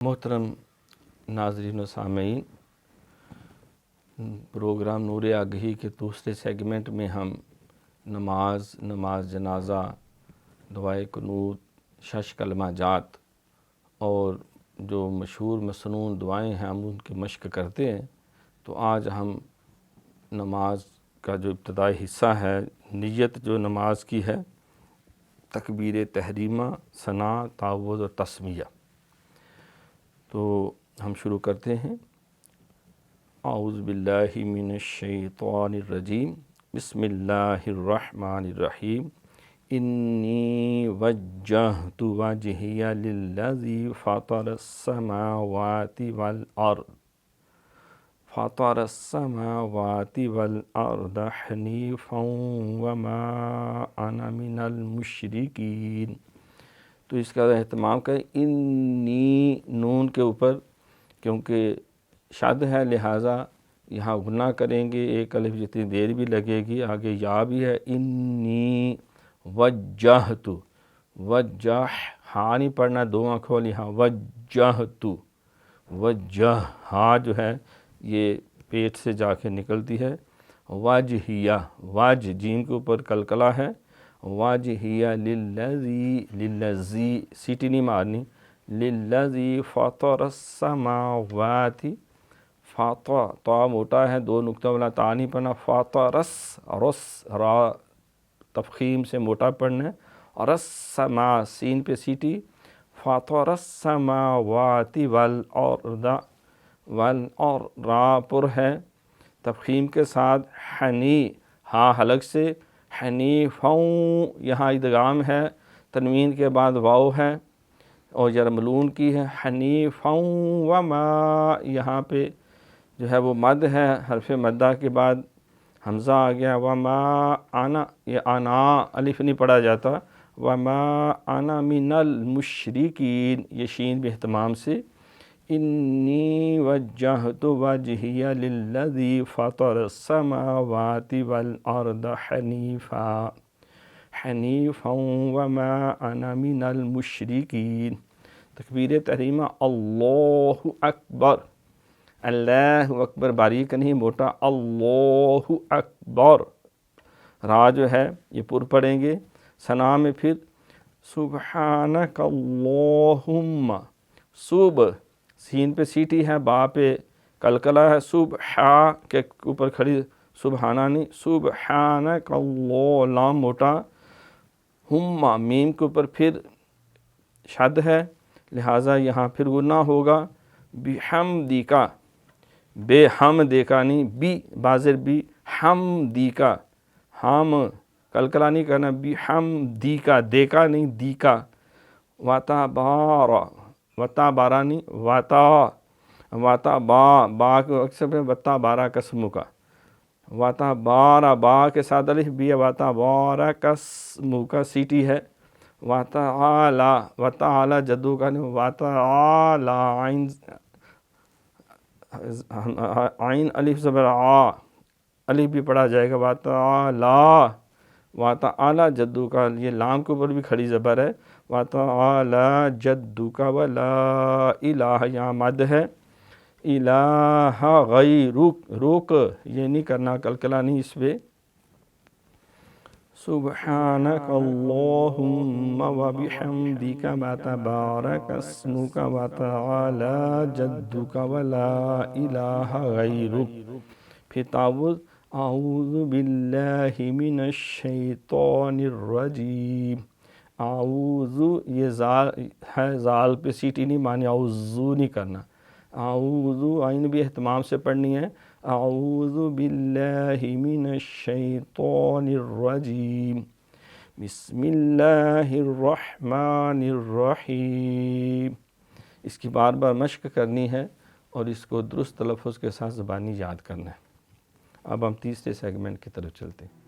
محترم ناظرین و سامعین، پروگرام نور آگہی کے دوسرے سیگمنٹ میں ہم نماز جنازہ، دعائے قنوت، شش کلمہ جات اور جو مشہور مسنون دعائیں ہیں ہم ان کی مشق کرتے ہیں۔ تو آج ہم نماز کا جو ابتدائی حصہ ہے، نیت جو نماز کی ہے، تکبیر تحریمہ، ثنا، تعوذ اور تسمیہ، تو ہم شروع کرتے ہیں۔ اعوذ باللہ من الشیطان الرجیم، بسم اللہ الرحمن الرحیم۔ انی وجہت وجہی للذی فطر السماوات والارض حنیفا وما انا من المشرکین۔ تو اس کا اہتمام کریں، انی نون کے اوپر کیونکہ شد ہے لہٰذا یہاں غنہ کریں گے، ایک الف جتنی دیر بھی لگے گی، آگے یا بھی ہے۔ انی وجہت، وجہ ہاں نہیں پڑھنا، دو آنکھوں والی ہاں، وجہت، وجہ ہاں جو ہے یہ پیٹ سے جا کے نکلتی ہے۔ وجہیہ، وج جیم کے اوپر کلکلا ہے، وجہیہ للذی سیٹی نہیں مارنی، للذی فطر السماوات، تا موٹا ہے، دو نقطہ والا تا نہیں پڑھنا، فطرس رس را تفخیم سے موٹا پڑھنا ہے، اور السما سین پہ سیٹی، فطر السماوات والارض، اور را پر ہے تفخیم کے ساتھ، حنی ہاں حلق سے، حنیفاً یہاں ادغام ہے، تنوین کے بعد واو ہے اور یرملون کی ہے، حنیفاً وما یہاں پہ جو ہے وہ مد ہے، حرف مدہ کے بعد حمزہ آ گیا، وما انا، یہ انا الف نہیں پڑھا جاتا، وما انا من المشرکین، یہ شین بھی اہتمام سے، انی وجہت وجہی للذی فطر السماوات والارض حنیفا وما انا من المشرکین۔ تکبیر تحریمہ، اللہ اکبر، اللہ اکبر باریک نہیں موٹا، اللہ اکبر، را جو ہے یہ پر پڑھیں گے۔ ثنا میں پھر سبحانک اللہم، صبح سین پہ سیٹی ہے، با پہ کلکلا ہے، صبح کے اوپر کھڑی، سبحانہ نہیں، سبحانک اللہ، لام موٹا، ہم میم کے اوپر پھر شد ہے لہٰذا یہاں پھر غنہ ہوگا، بحمدکا، بے ہم دیکھا نہیں، بی بازر بی، ہم دیکا، ہم کلکلا نہیں کرنا، بحمدکا، دیکھا نہیں دیکا، واتا بارا، وتا بارہ نہیں، واتا با کو اکثر پہ وتا بارہ قسم کا، واتا بارہ با کے ساتھ الف بھی ہے، واتا بارہ قسم کا سیٹی ہے، واتا اعلیٰ جدو کا نہیں، واتا اعلیٰ عین الف زبر آ، الف بھی پڑھا جائے گا، واتا اعلیٰ جدو کا، یہ لام کے اوپر بھی کھڑی زبر ہے، واتا اعلیٰ جدو کا، ولا الہ یہاں مد ہے، الہ غیرک، روک یہ نہیں کرنا، کلکلا نہیں اس پہ، سبحانک اللہم وبحمدک وتبارک اسمک وتعالی جدک ولا الہ غیرک۔ پھر تعوذ، اعوذ باللہ من الشیطان الرجیم، اعوذ یہ زال ہے، زال پہ سیٹی نہیں مانی، اعوذ نہیں کرنا، اعوذ عین بھی اہتمام سے پڑھنی ہے، اعوذ باللہ من الشیطان الرجیم، بسم اللہ الرحمن الرحیم۔ اس کی بار بار مشق کرنی ہے اور اس کو درست تلفظ کے ساتھ زبانی یاد کرنا ہے۔ اب ہم تیسرے سیگمنٹ کی طرف چلتے ہیں۔